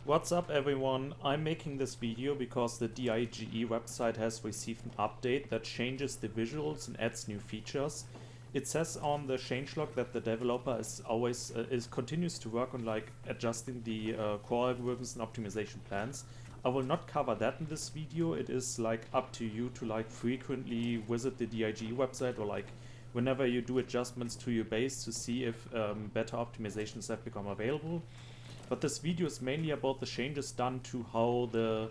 What's up everyone? I'm making this video because the D.I.G.E website has received an update that changes the visuals and adds new features. It says on the changelog that the developer continues to work on adjusting the core algorithms and optimization plans. I will not cover that in this video. It is up to you to frequently visit the D.I.G.E website or whenever you do adjustments to your base to see if better optimizations have become available. But this video is mainly about the changes done to how the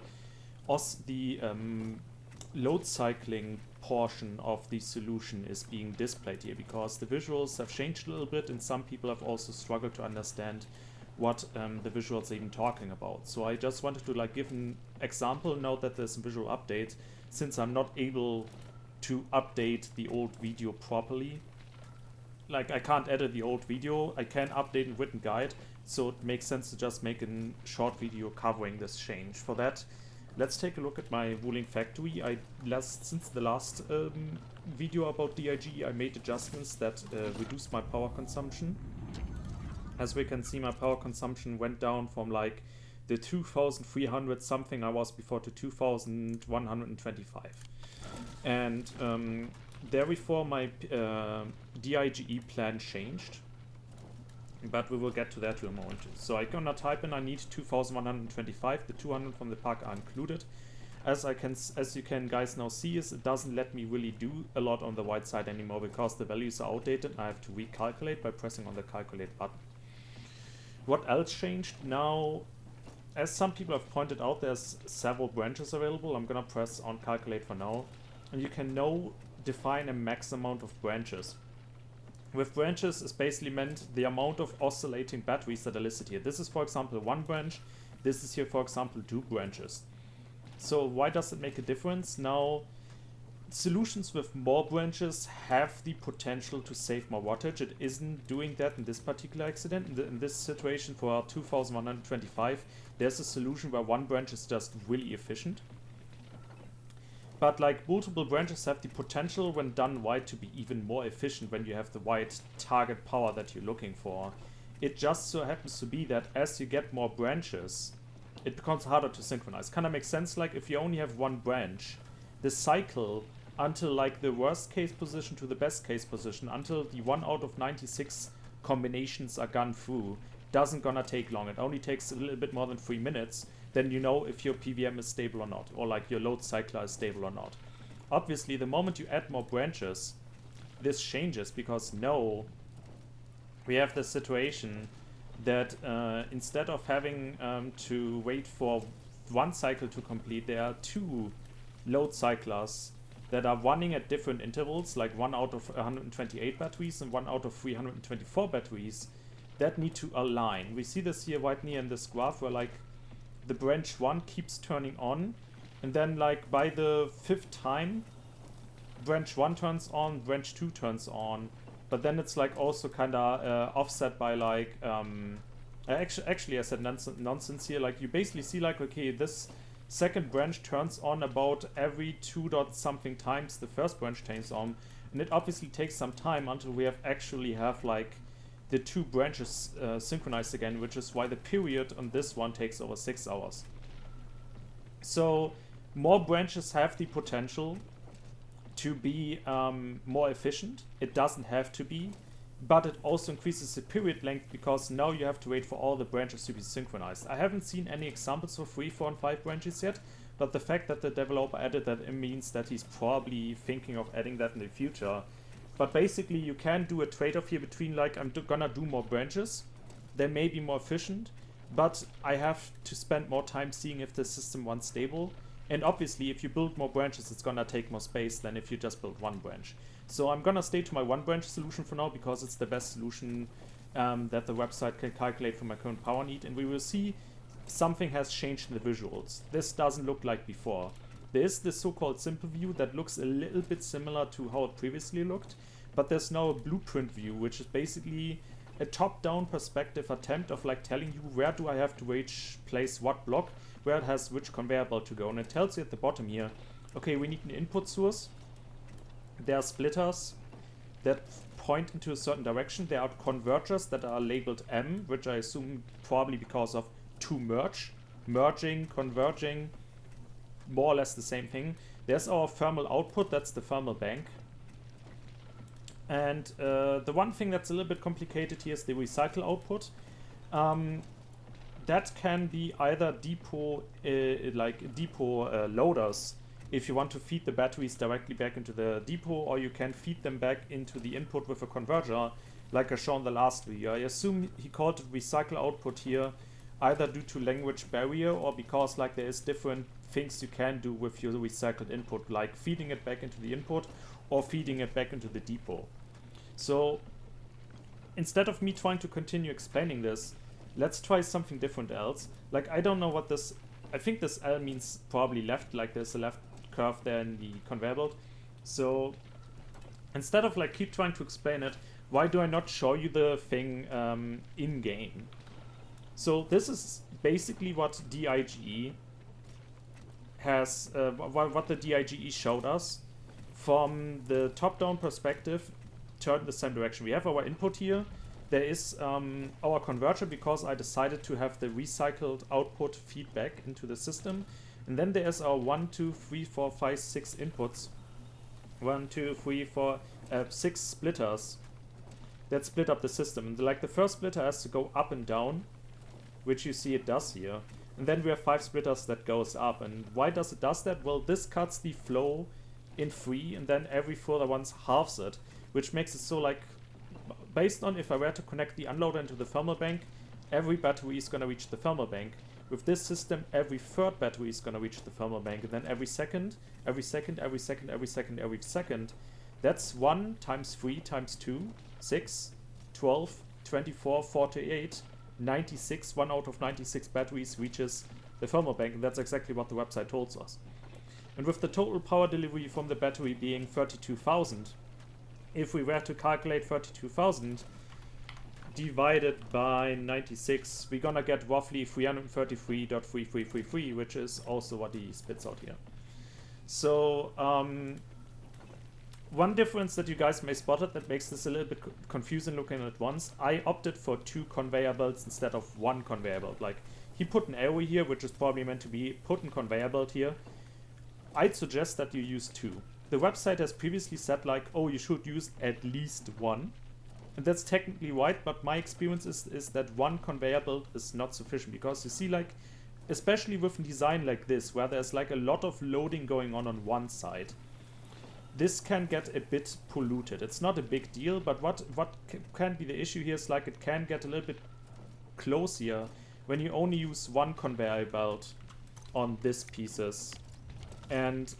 load cycling portion of the solution is being displayed here, because the visuals have changed a little bit and some people have also struggled to understand what the visuals are even talking about. So I just wanted to give an example. Note that there's a visual update since I'm not able to update the old video properly. I can't edit the old video, I can update a written guide, so it makes sense to just make a short video covering this change. For that, let's take a look at my ruling factory. Since the last video about D.I.G.E, I made adjustments that reduced my power consumption. As we can see, my power consumption went down from the 2300 something I was before to 2125. And therefore my D.I.G.E plan changed, but we will get to that in a moment. So I'm gonna type in I need 2125, the 200 from the pack are included. As you can guys now see, is it doesn't let me really do a lot on the right side anymore because the values are outdated and I have to recalculate by pressing on the calculate button. What else changed? Now, as some people have pointed out, there's several branches available. I'm gonna press on calculate for now, and you can now define a max amount of branches. With branches is basically meant the amount of oscillating batteries that are listed here. This is, for example, one branch. This is here, for example, two branches. So why does it make a difference? Now, solutions with more branches have the potential to save more wattage. It isn't doing that in this particular accident. In this situation for 2125, there's a solution where one branch is just really efficient. But multiple branches have the potential, when done right, to be even more efficient when you have the right target power that you're looking for. It just so happens to be that as you get more branches, it becomes harder to synchronize. Kind of makes sense, if you only have one branch, the cycle until the worst case position to the best case position, until the 1 out of 96 combinations are gone through, doesn't gonna take long. It only takes a little bit more than 3 minutes. Then you know if your PVM is stable or not, or your load cycler is stable or not. Obviously, the moment you add more branches, this changes, because now we have the situation that instead of having to wait for one cycle to complete, there are two load cyclers that are running at different intervals, 1 out of 128 batteries and 1 out of 324 batteries, that need to align. We see this here right near in this graph where the branch 1 keeps turning on, and then by the 5th time, branch 1 turns on, branch 2 turns on, but then it's also kinda offset by actually I said nonsense here. You basically see okay, this second branch turns on about every 2 dot something times the first branch turns on, and it obviously takes some time until we have the two branches synchronized again, which is why the period on this one takes over 6 hours. So more branches have the potential to be more efficient. It doesn't have to be, but it also increases the period length, because now you have to wait for all the branches to be synchronized. I haven't seen any examples of 3, 4, and 5 branches yet, but the fact that the developer added that means that he's probably thinking of adding that in the future. But basically, you can do a trade-off here between I'm gonna do more branches. They may be more efficient, but I have to spend more time seeing if the system runs stable. And obviously, if you build more branches, it's gonna take more space than if you just build one branch. So I'm gonna stay to my one branch solution for now, because it's the best solution that the website can calculate for my current power need. And we will see something has changed in the visuals. This doesn't look like before. There is this so-called simple view that looks a little bit similar to how it previously looked, but there's now a blueprint view, which is basically a top-down perspective attempt of telling you where do I have to place what block, where it has which conveyor belt to go. And it tells you at the bottom here, okay, we need an input source. There are splitters that point into a certain direction. There are converters that are labeled M, which I assume probably because of to merge. merging, converging, more or less the same thing. There's our thermal output, that's the thermal bank. And the one thing that's a little bit complicated here is the recycle output. That can be either depot, loaders, if you want to feed the batteries directly back into the depot, or you can feed them back into the input with a converter, like I showed in the last video. I assume he called it recycle output here, either due to language barrier or because like there is different things you can do with your recycled input, like feeding it back into the input or feeding it back into the depot. So instead of me trying to continue explaining this, let's try something different else. Like, I don't know what this, I think this L means probably left, like there's a left curve there in the conveyor belt. So instead of like keep trying to explain it, why do I not show you the thing in game? So this is basically what D.I.G.E has, what the D.I.G.E showed us. From the top-down perspective, turned in the same direction. We have our input here. There is our converter, because I decided to have the recycled output feedback into the system. And then there's our 1, 2, 3, 4, 5, 6 inputs. 1, 2, 3, 4, 6 splitters that split up the system. And like the first splitter has to go up and down, which you see it does here. And then we have 5 splitters that goes up. And why does it does that? Well, this cuts the flow in 3, and then every further ones halves it, which makes it so like, based on if I were to connect the unloader into the thermal bank, every battery is going to reach the thermal bank. With this system, every third battery is going to reach the thermal bank, and then every second, every second, every second, every second, every second. That's 1 times 3 times 2, 6, 12, 24, 48, 96, 1 out of 96 batteries reaches the thermal bank, and that's exactly what the website told us. And with the total power delivery from the battery being 32,000, if we were to calculate 32,000 divided by 96, we're gonna get roughly 333.3333, which is also what he spits out here. So one difference that you guys may spot it that makes this a little bit confusing looking at once, I opted for 2 conveyor belts instead of 1 conveyor belt. Like, he put an arrow here, which is probably meant to be put in conveyor belt here. I'd suggest that you use 2. The website has previously said like, oh, you should use at least 1. And that's technically right, but my experience is that 1 conveyor belt is not sufficient, because you see, like, especially with a design like this, where there's like a lot of loading going on one side, this can get a bit polluted. It's not a big deal, but what can be the issue here is like it can get a little bit close here when you only use 1 conveyor belt on these pieces. And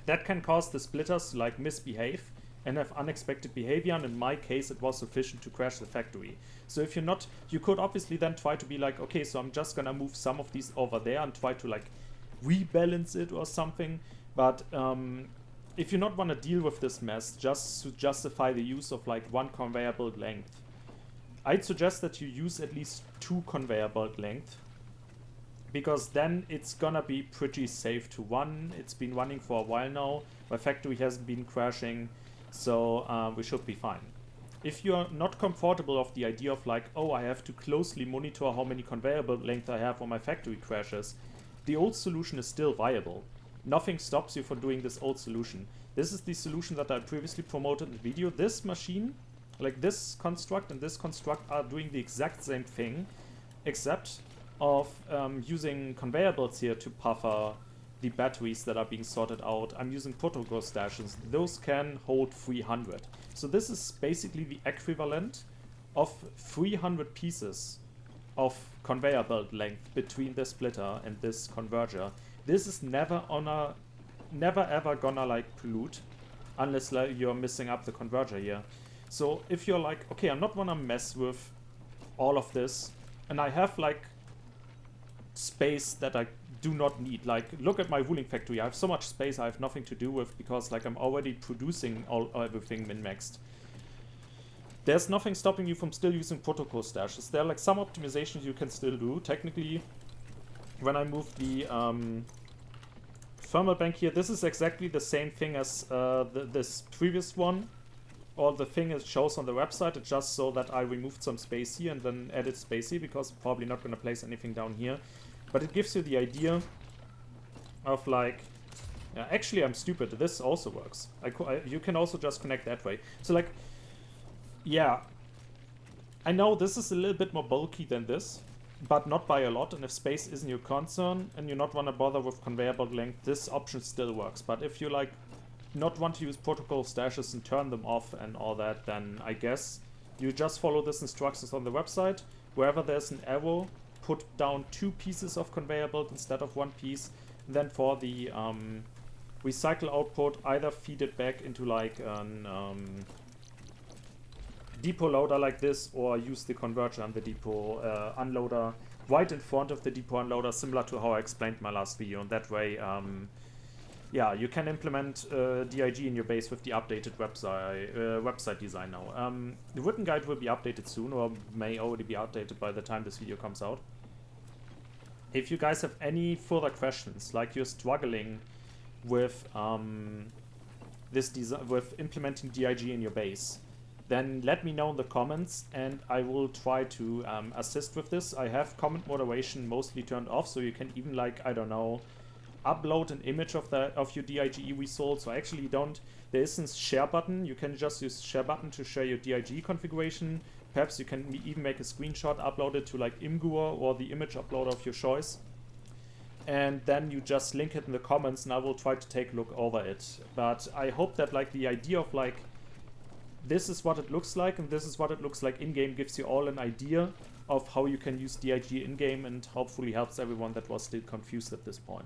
that can cause the splitters to like misbehave and have unexpected behavior, and in my case it was sufficient to crash the factory. So if you're not, you could obviously then try to be like, okay, so I'm just gonna move some of these over there and try to like rebalance it or something, but if you not want to deal with this mess just to justify the use of like 1 conveyor belt length, I'd suggest that you use at least 2 conveyor belt length, because then it's gonna be pretty safe to run. It's been running for a while now, my factory hasn't been crashing, so we should be fine. If you're not comfortable of the idea of like, oh, I have to closely monitor how many conveyor belt length I have on my factory crashes, the old solution is still viable. Nothing stops you from doing this old solution. This is the solution that I previously promoted in the video. This machine, like this construct and this construct, are doing the exact same thing, except of using conveyor belts here to buffer the batteries that are being sorted out. I'm using protocol stashes. Those can hold 300. So this is basically the equivalent of 300 pieces of conveyor belt length between this splitter and this converger. This is never ever gonna like pollute unless like, you're messing up the converter here. So if you're like, okay, I'm not gonna mess with all of this, and I have like space that I do not need. Like, look at my ruling factory. I have so much space I have nothing to do with, because like I'm already producing everything min-maxed. There's nothing stopping you from still using protocol stashes. There are like some optimizations you can still do. Technically, when I move the thermal bank here, this is exactly the same thing as this previous one. Or the thing it shows on the website. It's just so that I removed some space here and then added space here, because I'm probably not going to place anything down here. but it gives you the idea of like, actually I'm stupid, this also works. You can also just connect that way. So like, yeah, I know this is a little bit more bulky than this, but not by a lot, and if space isn't your concern and you not want to bother with conveyor belt length, this option still works. But if you like not want to use protocol stashes and turn them off and all that, then I guess you just follow this instructions on the website. Wherever there's an arrow, put down 2 pieces of conveyor belt instead of 1 piece. Then for the recycle output, either feed it back into like an depot loader like this, or use the converter and the depot unloader right in front of the depot unloader, similar to how I explained in my last video. And that way, yeah, you can implement D.I.G. in your base with the updated website design now. The written guide will be updated soon, or may already be updated by the time this video comes out. If you guys have any further questions, like you're struggling with with implementing D.I.G. in your base, then let me know in the comments and I will try to assist with this. I have comment moderation mostly turned off, so you can even, like, I don't know, upload an image of your D.I.G.E result. So actually there isn't share button. You can just use share button to share your D.I.G.E configuration. Perhaps you can even make a screenshot, upload it to like Imgur or the image uploader of your choice. And then you just link it in the comments and I will try to take a look over it. But I hope that like the idea of like, this is what it looks like and this is what it looks like in-game gives you all an idea of how you can use D.I.G. in-game, and hopefully helps everyone that was still confused at this point.